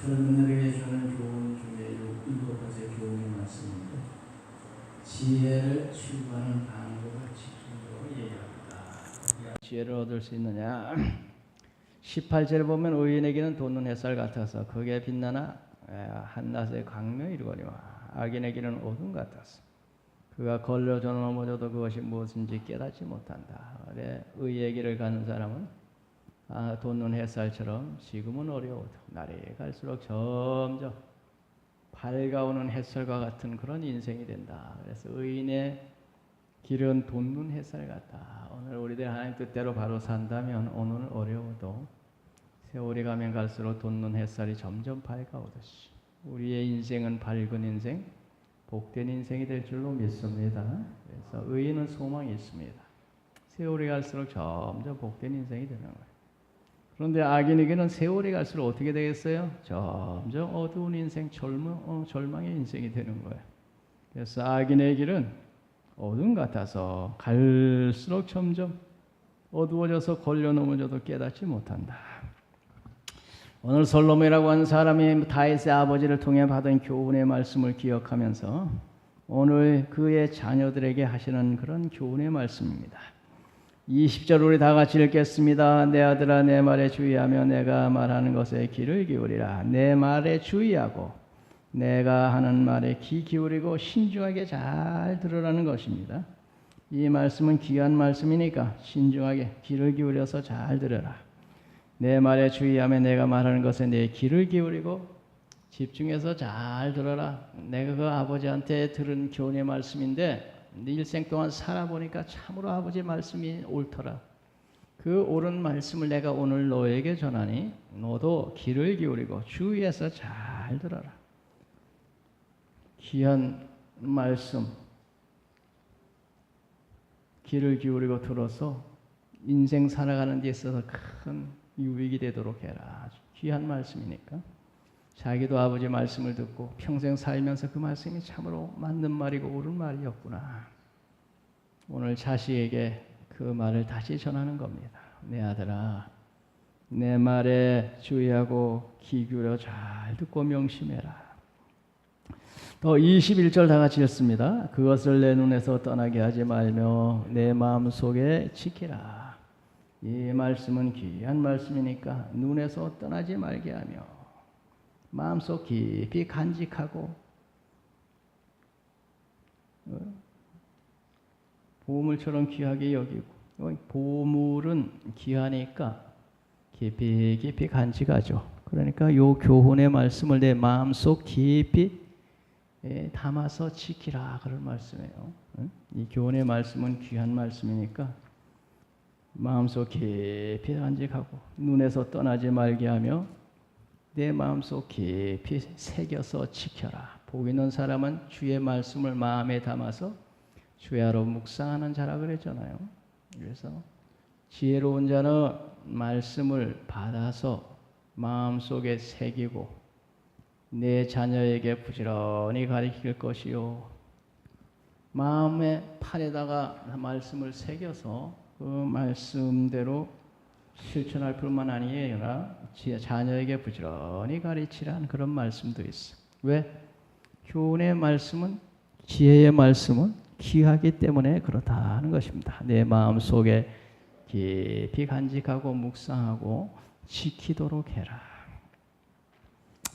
젊은이들에게 주는 교훈 중에 7번째 교훈이 말씀인데, 지혜를 추구하는 방법을 집중적으로 얘기합니다. 지혜를 얻을 수 있느냐? 18절에 보면 의인에게는 돋는 햇살 같아서 그게 빛나나 한낮의 광명이 이루거니와 악인에게는 어둠 같아서 그가 걸려져 넘어져도 그것이 무엇인지 깨닫지 못한다. 의의 길을 가는 사람은 돋는 햇살처럼 지금은 어려워도 날이 갈수록 점점 밝아오는 햇살과 같은 그런 인생이 된다. 그래서 의인의 길은 돋는 햇살 같다. 오늘 우리들 하나님 뜻대로 바로 산다면 오늘은 어려워도 세월이 가면 갈수록 돋는 햇살이 점점 밝아오듯이 우리의 인생은 밝은 인생, 복된 인생이 될 줄로 믿습니다. 그래서 의인은 소망이 있습니다. 세월이 갈수록 점점 복된 인생이 되는 거예요. 그런데 악인에게는 세월이 갈수록 어떻게 되겠어요? 점점 어두운 인생, 절망의 인생이 되는 거예요. 그래서 악인의 길은 어둠 같아서 갈수록 점점 어두워져서 걸려 넘어져도 깨닫지 못한다. 오늘 솔로몬이라고 하는 사람이 다윗의 아버지를 통해 받은 교훈의 말씀을 기억하면서 오늘 그의 자녀들에게 하시는 그런 교훈의 말씀입니다. 20절 우리 다 같이 읽겠습니다. 내 아들아 내 말에 주의하며 내가 말하는 것에 귀를 기울이라. 내 말에 주의하고 내가 하는 말에 귀 기울이고 신중하게 잘 들으라는 것입니다. 이 말씀은 귀한 말씀이니까 신중하게 귀를 기울여서 잘 들으라. 내 말에 주의하며 내가 말하는 것에 내 귀를 기울이고 집중해서 잘 들어라. 내가 그 아버지한테 들은 교훈의 말씀인데 네 일생 동안 살아보니까 참으로 아버지 말씀이 옳더라. 그 옳은 말씀을 내가 오늘 너에게 전하니 너도 귀를 기울이고 주의해서 잘 들어라. 귀한 말씀 귀를 기울이고 들어서 인생 살아가는 데 있어서 큰 유익이 되도록 해라. 귀한 말씀이니까 자기도 아버지 말씀을 듣고 평생 살면서 그 말씀이 참으로 맞는 말이고 옳은 말이었구나. 오늘 자식에게 그 말을 다시 전하는 겁니다. 내 아들아 내 말에 주의하고 귀 기울여 잘 듣고 명심해라. 또 21절 다 같이 읽습니다. 그것을 내 눈에서 떠나게 하지 말며 내 마음속에 지키라. 이 말씀은 귀한 말씀이니까 눈에서 떠나지 말게 하며 마음속 깊이 간직하고 보물처럼 귀하게 여기고 보물은 귀하니까 깊이 간직하죠. 그러니까 요 교훈의 말씀을 내 마음속 깊이 담아서 지키라 그런 말씀이에요. 이 교훈의 말씀은 귀한 말씀이니까 마음속 깊이 간직하고 눈에서 떠나지 말게 하며 내 마음속 깊이 새겨서 지켜라. 복 있는 사람은 주의 말씀을 마음에 담아서 주야로 묵상하는 자라 그랬잖아요. 그래서 지혜로운 자는 말씀을 받아서 마음속에 새기고 내 자녀에게 부지런히 가르칠 것이요. 마음의 판에다가 말씀을 새겨서 그 말씀대로 실천할 뿐만 아니라 자녀에게 부지런히 가르치라는 그런 말씀도 있어. 왜? 교훈의 말씀은 지혜의 말씀은 귀하기 때문에 그렇다는 것입니다. 내 마음속에 깊이 간직하고 묵상하고 지키도록 해라.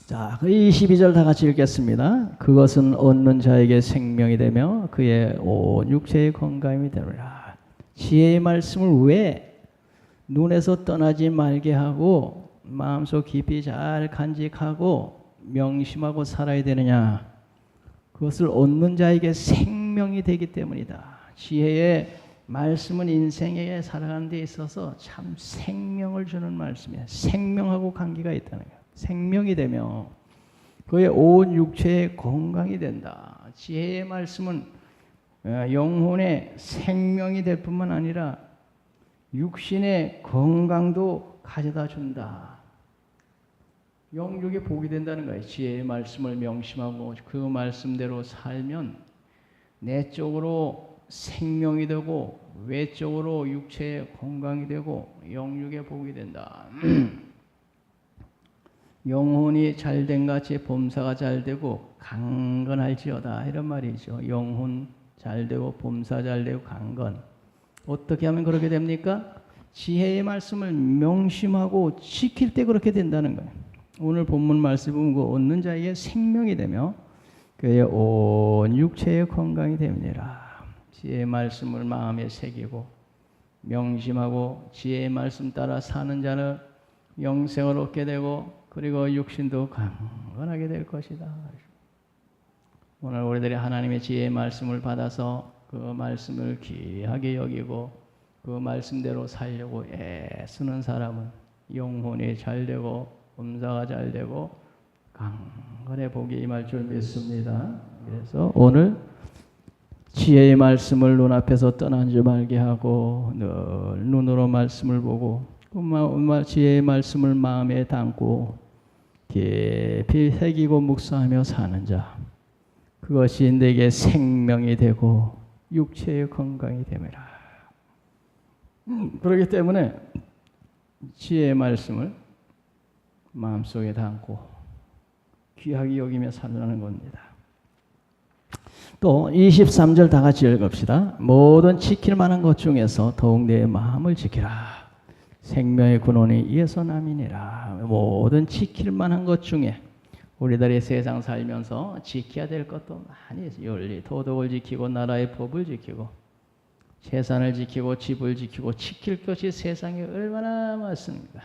자, 그 22절 다 같이 읽겠습니다. 그것은 얻는 자에게 생명이 되며 그의 온 육체의 건강이 되리라. 지혜의 말씀을 왜 눈에서 떠나지 말게 하고 마음속 깊이 잘 간직하고 명심하고 살아야 되느냐? 그것을 얻는 자에게 생명이 되기 때문이다. 지혜의 말씀은 인생에 살아가는 데 있어서 참 생명을 주는 말씀이야. 생명하고 관계가 있다는 거야. 생명이 되며 그의 온 육체의 건강이 된다. 지혜의 말씀은 영혼의 생명이 될 뿐만 아니라 육신의 건강도 가져다 준다. 영육에 복이 된다는 거예요. 지혜의 말씀을 명심하고 그 말씀대로 살면 내적으로 생명이 되고 외적으로 육체의 건강이 되고 영육에 복이 된다. 영혼이 잘된 같이 범사가 잘되고 강건할지어다 이런 말이죠. 영혼 잘되고 범사 잘되고 강건. 어떻게 하면 그렇게 됩니까? 지혜의 말씀을 명심하고 지킬 때 그렇게 된다는 거예요. 오늘 본문 말씀 보면 얻는 자에게 생명이 되며 그의 온 육체의 건강이 됩니다. 지혜의 말씀을 마음에 새기고 명심하고 지혜의 말씀 따라 사는 자는 영생을 얻게 되고 그리고 육신도 강건하게 될 것이다. 오늘 우리들이 하나님의 지혜의 말씀을 받아서 그 말씀을 귀하게 여기고 그 말씀대로 살려고 애쓰는 사람은 영혼이 잘되고 범사가 잘되고 강건해 복이 임할 줄 믿습니다. 그래서 오늘 지혜의 말씀을 눈앞에서 떠나지 말게 하고 늘 눈으로 말씀을 보고 그 지혜의 말씀을 마음에 담고 깊이 새기고 묵상하며 사는 자, 그것이 내게 생명이 되고 육체의 건강이 됨이라. 그렇기 때문에 지혜의 말씀을 마음속에 담고 귀하게 여기며 살라는 겁니다. 또 23절 다 같이 읽읍시다. 모든 지킬 만한 것 중에서 더욱 내 마음을 지키라. 생명의 근원이 이에서 남이니라. 모든 지킬 만한 것 중에 우리들이 세상 살면서 지켜야 될 것도 많이 있어요. 윤리, 도덕을 지키고 나라의 법을 지키고 재산을 지키고 집을 지키고 지킬 것이 세상에 얼마나 많습니다.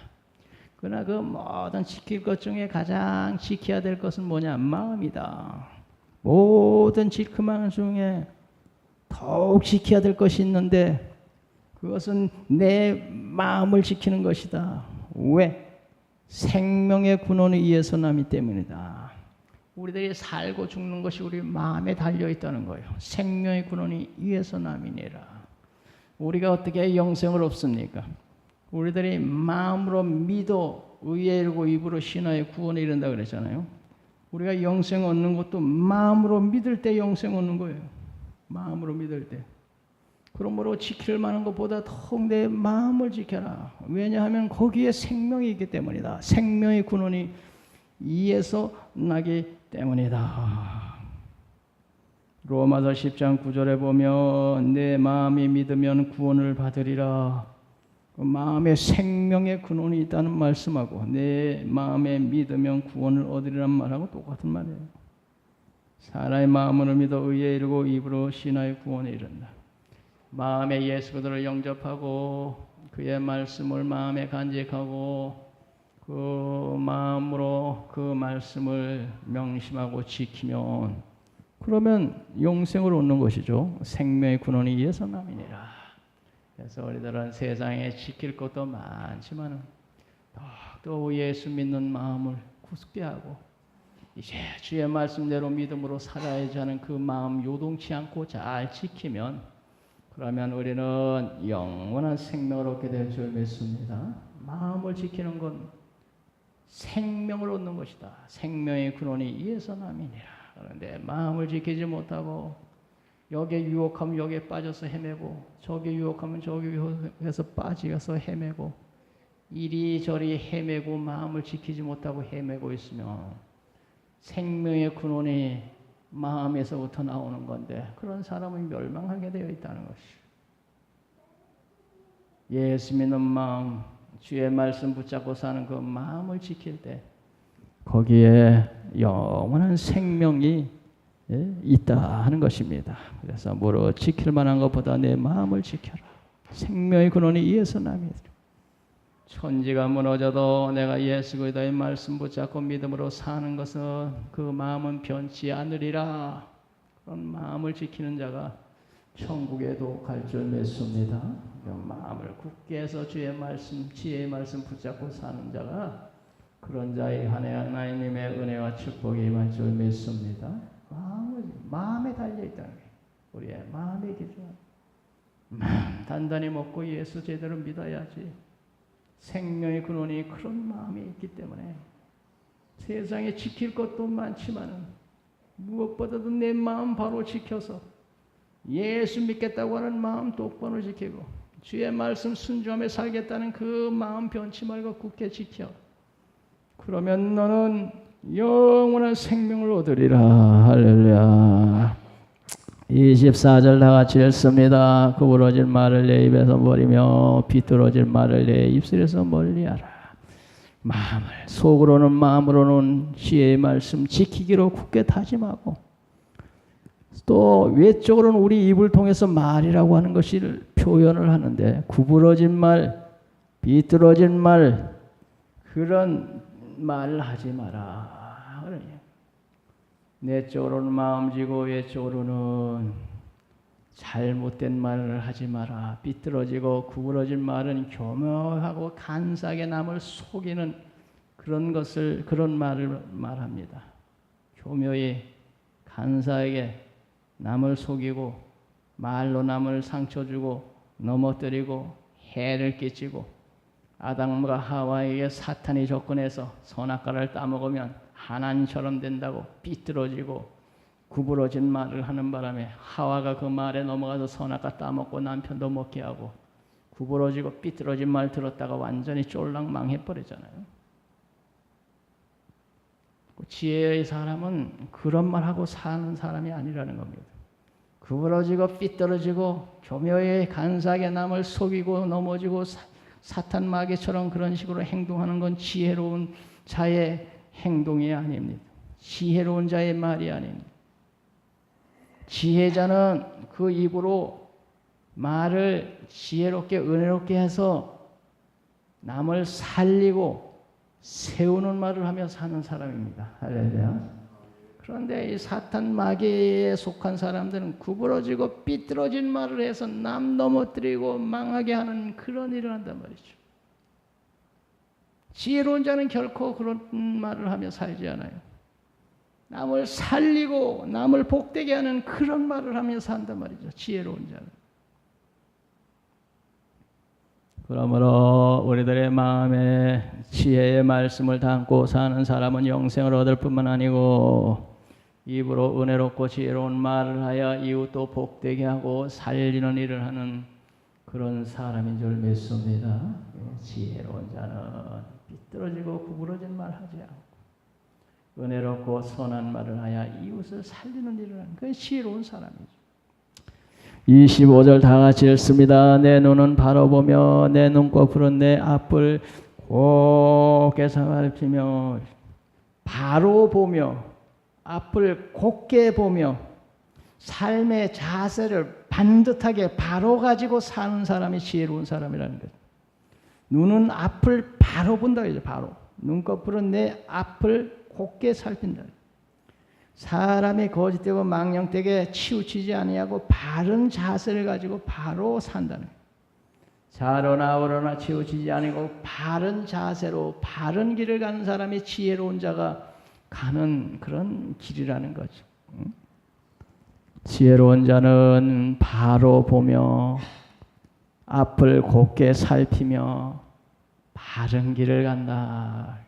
그러나 그 모든 지킬 것 중에 가장 지켜야 될 것은 뭐냐? 마음이다. 모든 지킴한 중에 더욱 지켜야 될 것이 있는데 그것은 내 마음을 지키는 것이다. 왜? 생명의 근원이 이에서 남이 때문이다. 우리들이 살고 죽는 것이 우리 마음에 달려있다는 거예요. 생명의 근원이 이에서 남이니라. 우리가 어떻게 영생을 얻습니까? 우리들이 마음으로 믿어 의에 이르고 입으로 신하여 구원에 이른다 그랬잖아요. 우리가 영생 얻는 것도 마음으로 믿을 때 영생 얻는 거예요. 마음으로 믿을 때. 그러므로 지킬 만한 것보다 더욱 내 마음을 지켜라. 왜냐하면 거기에 생명이 있기 때문이다. 생명의 근원이 이에서 나기 때문이다. 로마서 10장 9절에 보면 내 마음이 믿으면 구원을 받으리라. 그 마음에 생명의 근원이 있다는 말씀하고 내 마음에 믿으면 구원을 얻으리란 말하고 똑같은 말이에요. 사람의 마음으로 믿어 의에 이르고 입으로 신하여 구원에 이른다. 마음에 예수 그리스도를 영접하고 그의 말씀을 마음에 간직하고 그 마음으로 그 말씀을 명심하고 지키면 그러면 영생을 얻는 것이죠. 생명의 근원이 이에서 남이니라. 그래서 우리들은 세상에 지킬 것도 많지만 또 예수 믿는 마음을 굳게 하고 이제 주의 말씀대로 믿음으로 살아야지 하는 그 마음 요동치 않고 잘 지키면 그러면 우리는 영원한 생명을 얻게 될 줄 믿습니다. 마음을 지키는 건 생명을 얻는 것이다. 생명의 근원이 이에서 남이니라. 그런데 마음을 지키지 못하고 여기에 유혹하면 여기에 빠져서 헤매고 저기에 유혹하면 저기에서 빠져서 헤매고 이리저리 헤매고 마음을 지키지 못하고 헤매고 있으면 생명의 근원이 마음에서부터 나오는 건데 그런 사람은 멸망하게 되어 있다는 것이죠. 예수 믿는 마음, 주의 말씀 붙잡고 사는 그 마음을 지킬 때 거기에 영원한 생명이 있다 하는 것입니다. 그래서 무릇 지킬 만한 것보다 내 마음을 지켜라. 생명의 근원이 이에서 남이다. 천지가 무너져도 내가 예수 그리스도의 말씀 붙잡고 믿음으로 사는 것은 그 마음은 변치 않으리라. 그런 마음을 지키는 자가 천국에도 갈 줄 믿습니다. 그 마음을 굳게 해서 주의 말씀, 지혜의 말씀 붙잡고 사는 자가 그런 자의 하나님의 은혜와 축복이 임할 줄 믿습니다. 마음에 달려있다는 거예요. 우리의 마음의 기준. 단단히 먹고 예수 제대로 믿어야지. 생명의 근원이 그런 마음이 있기 때문에 세상에 지킬 것도 많지만 무엇보다도 내 마음 바로 지켜서 예수 믿겠다고 하는 마음 똑바로 지키고 주의 말씀 순종하며 살겠다는 그 마음 변치 말고 굳게 지켜. 그러면 너는 영원한 생명을 얻으리라. 할렐루야. 24절 다 같이 읽습니다. 구부러질 말을 내 입에서 버리며 비뚤어질 말을 내 입술에서 멀리하라. 마음을 속으로는 마음으로는 지혜의 말씀 지키기로 굳게 다짐하고, 또 외적으로는 우리 입을 통해서 말이라고 하는 것을 표현을 하는데, 구부러진 말, 비뚤어진 말, 그런 말을 하지 마라. 내적으로는 마음지고 외적으로는 잘못된 말을 하지 마라. 비뚤어지고 구부러진 말은 교묘하고 간사하게 남을 속이는 그런 말을 말합니다. 교묘히 간사하게 남을 속이고 말로 남을 상처 주고 넘어뜨리고 해를 끼치고, 아담과 하와에게 사탄이 접근해서 선악과를 따먹으면 하나님처럼 된다고 삐뚤어지고 구부러진 말을 하는 바람에 하와가 그 말에 넘어가서 선악과 따먹고 남편도 먹게 하고, 구부러지고 삐뚤어진 말 들었다가 완전히 쫄랑 망해버리잖아요. 지혜의 사람은 그런 말하고 사는 사람이 아니라는 겁니다. 구부러지고 삐뚤어지고 교묘히 간사하게 남을 속이고 넘어지고 사탄 마귀처럼 그런 식으로 행동하는 건 지혜로운 자의 행동이 아닙니다. 지혜로운 자의 말이 아닙니다. 지혜자는 그 입으로 말을 지혜롭게 은혜롭게 해서 남을 살리고 세우는 말을 하며 사는 사람입니다. 할렐루야. 그런데 이 사탄 마귀에 속한 사람들은 구부러지고 삐뚤어진 말을 해서 남 넘어뜨리고 망하게 하는 그런 일을 한단 말이죠. 지혜로운 자는 결코 그런 말을 하며 살지 않아요. 남을 살리고 남을 복되게 하는 그런 말을 하며 산단 말이죠. 지혜로운 자는. 그러므로 우리들의 마음에 지혜의 말씀을 담고 사는 사람은 영생을 얻을 뿐만 아니고 입으로 은혜롭고 지혜로운 말을 하여 이웃도 복되게 하고 살리는 일을 하는 그런 사람인 줄 믿습니다. 지혜로운 자는 삐뚤어지고 구부러진 말 하지 않고 은혜롭고 선한 말을 하여 이웃을 살리는 일을 하는 그게 지혜로운 사람이죠. 25절 다 같이 읽습니다. 내 눈은 바로 보며 내 눈꺼풀은 내 앞을 곱게 살피며, 바로 보며 앞을 곱게 보며 삶의 자세를 반듯하게 바로 가지고 사는 사람이 지혜로운 사람이라는 거죠. 눈은 앞을 바로 본다 이제 바로. 눈꺼풀은 내 앞을 곱게 살핀다. 사람이 거짓되고 망령되게 치우치지 아니하고 바른 자세를 가지고 바로 산다는 거예요. 좌로나 우로나 치우치지 아니고 바른 자세로 바른 길을 가는 사람이 지혜로운 자가 가는 그런 길이라는 거죠. 지혜로운 자는 바로 보며 앞을 곱게 살피며 바른 길을 간다.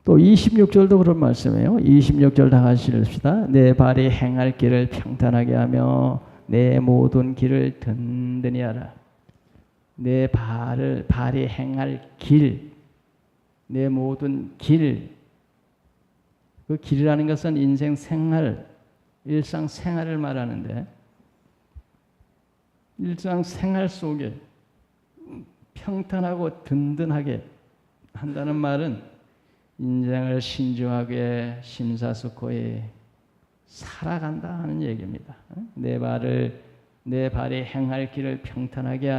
또 26절도 그런 말씀이에요. 26절 다 같이 읽읍시다. 내 발이 행할 길을 평탄하게 하며 내 모든 길을 든든히 하라. 내 발이 행할 길, 내 모든 길. 그 길이라는 것은 인생 생활, 일상 생활을 말하는데, 일상 생활 속에 평탄하고 든든하게 한다는 말은 인생을 신중하게 심사숙고히 살아간다 하는 얘기입니다. 내 발이 행할 길을 평탄하게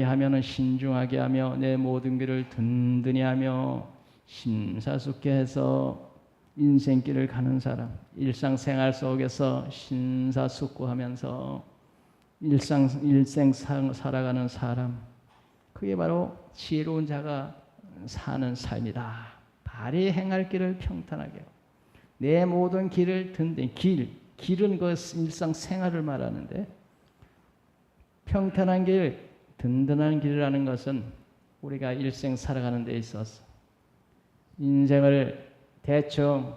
하면은 신중하게 하며 내 모든 길을 든든히 하며 심사숙고히 해서 인생길을 가는 사람, 일상생활 속에서 심사숙고하면서 일생 살아가는 사람, 그게 바로 지혜로운 자가 사는 삶이다. 발이 행할 길을 평탄하게 하고 내 모든 길을 든든히, 길은 그 일상생활을 말하는데, 평탄한 길, 든든한 길이라는 것은 우리가 일생 살아가는 데 있어서 인생을 대충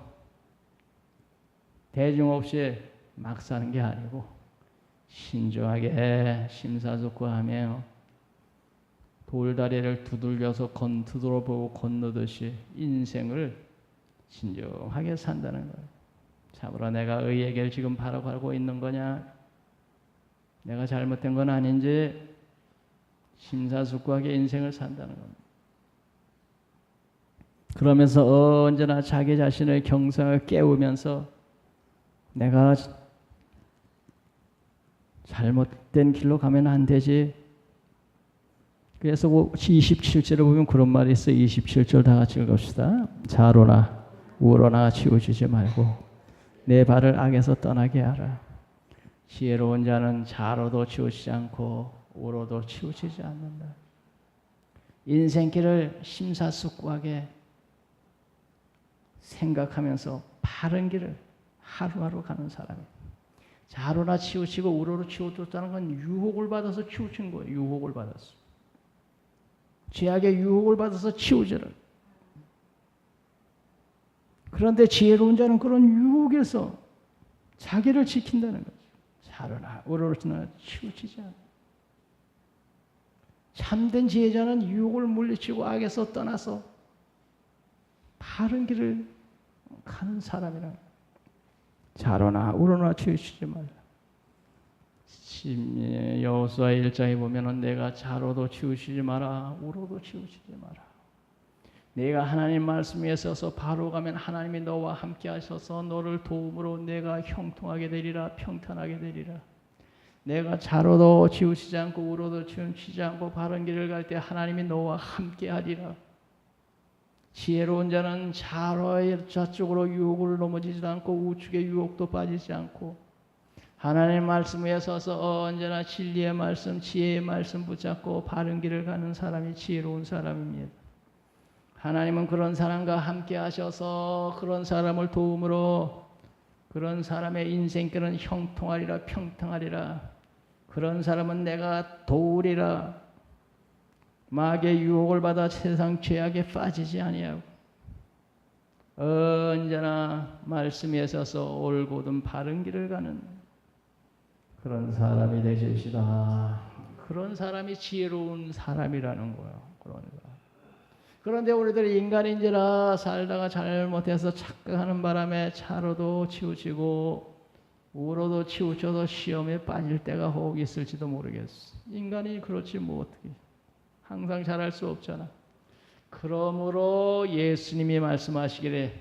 없이 막 사는 게 아니고 신중하게 심사숙고하며 돌다리를 두들겨서 두드려보고 건너듯이 인생을 신중하게 산다는 거예요. 참으로 내가 의의 길을 지금 바로 가고 있는 거냐? 내가 잘못된 건 아닌지 심사숙고하게 인생을 산다는 겁니다. 그러면서 언제나 자기 자신의 경성을 깨우면서 내가 잘못된 길로 가면 안 되지. 그래서 27절에 보면 그런 말이 있어요. 27절 다 같이 읽읍시다. 좌로나 우로나 치우치지 말고 내 발을 악에서 떠나게 하라. 지혜로운 자는 좌로도 치우치지 않고 우로도 치우치지 않는다. 인생길을 심사숙고하게 생각하면서 바른 길을 하루하루 가는 사람이에요. 좌로나 치우치고 우로로 치우쳤다는 건 유혹을 받아서 치우친 거예요. 유혹을 받았어. 죄악의 유혹을 받아서 치우지를. 그런데 지혜로운 자는 그런 유혹에서 자기를 지킨다는 거죠. 좌로나 우로나 치우치지 않아. 참된 지혜자는 유혹을 물리치고 악에서 떠나서 바른 길을 가는 사람이라. 좌로나 우로나 치우치지 말라. 여호수아 1장에 보면은 내가 좌로도 치우치지 마라, 우로도 치우치지 마라. 내가 하나님 말씀 위에 서서 바로 가면 하나님이 너와 함께 하셔서 너를 도움으로 내가 형통하게 되리라, 평탄하게 되리라. 내가 좌로도 치우치지 않고 우로도 치우치지 않고 바른 길을 갈 때 하나님이 너와 함께 하리라. 지혜로운 자는 좌로의 좌쪽으로 유혹을 넘어지지도 않고 우측의 유혹도 빠지지 않고 하나님 말씀 위에 서서 언제나 진리의 말씀, 지혜의 말씀 붙잡고 바른 길을 가는 사람이 지혜로운 사람입니다. 하나님은 그런 사람과 함께 하셔서 그런 사람을 도움으로 그런 사람의 인생길은 형통하리라, 평등하리라. 그런 사람은 내가 도우리라. 마귀의 유혹을 받아 세상 죄악에 빠지지 아니하고 언제나 말씀에 서서 올곧은 바른 길을 가는 그런 사람이 되십시다. 그런 사람이 지혜로운 사람이라는 거예요. 그런데 우리들이 인간인지라 살다가 잘못해서 착각하는 바람에 좌로도 치우치고 우로도 치우쳐서 시험에 빠질 때가 혹 있을지도 모르겠어. 인간이 그렇지 뭐 어떻게. 항상 잘할 수 없잖아. 그러므로 예수님이 말씀하시기를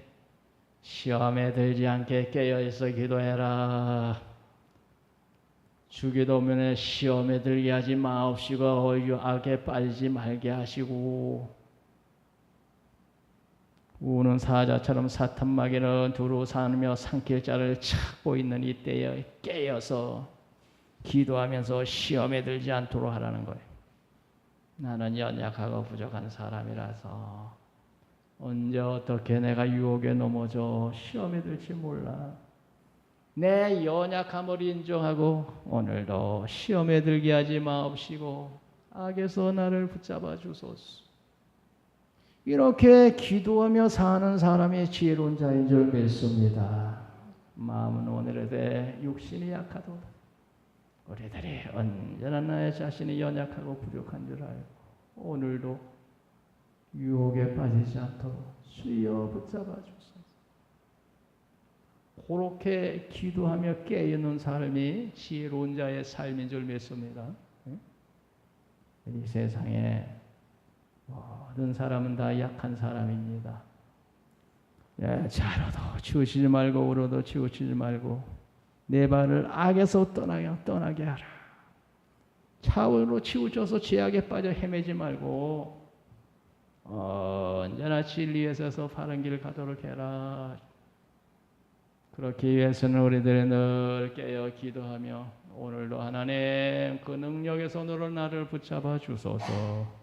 시험에 들지 않게 깨어있어 기도해라. 주기도문에 시험에 들게 하지 마옵시고 악에 빠지지 말게 하시고 우는 사자처럼 사탄 마귀는 두루 사느며 삼킬 자를 찾고 있는 이때에 깨어서 기도하면서 시험에 들지 않도록 하라는 거예요. 나는 연약하고 부족한 사람이라서 언제 어떻게 내가 유혹에 넘어져 시험에 들지 몰라. 내 연약함을 인정하고 오늘도 시험에 들게 하지 마옵시고 악에서 나를 붙잡아 주소서. 이렇게 기도하며 사는 사람이 지혜로운 자인 줄 믿습니다. 마음은 오늘에 육신이 약하도다. 우리들이 언제나 나의 자신이 연약하고 부족한 줄 알고 오늘도 유혹에 빠지지 않도록 주여 붙잡아 주소서. 그렇게 기도하며 깨어있는 삶이 지혜로운 자의 삶인 줄 믿습니다. 이 세상에 모든 사람은 다 약한 사람입니다. 좌로도 치우치지 말고 우로도 치우치지 말고 내 발을 악에서 떠나게 하라. 좌우로 치우쳐서 죄악에 빠져 헤매지 말고 언제나 진리에 서서 바른 길을 가도록 해라. 그렇기 위해서는 우리들이 늘 깨어 기도하며 오늘도 하나님 그 능력의 손으로 나를 붙잡아 주소서.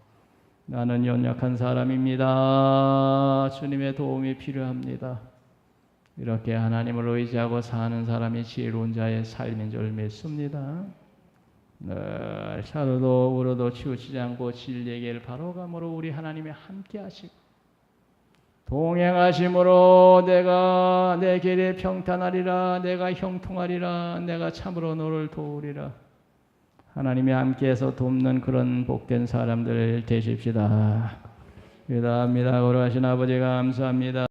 나는 연약한 사람입니다. 주님의 도움이 필요합니다. 이렇게 하나님을 의지하고 사는 사람이 지혜로운 자의 삶인 줄 믿습니다. 늘 좌로도 우로도 치우치지 않고 진리의 길을 바로 감으로 우리 하나님이 함께 하시고 동행하심으로 내가 내 길이 평탄하리라. 내가 형통하리라. 내가 참으로 너를 도우리라. 하나님이 함께해서 돕는 그런 복된 사람들 되십시다. 기도합니다. 거룩하신 아버지 감사합니다.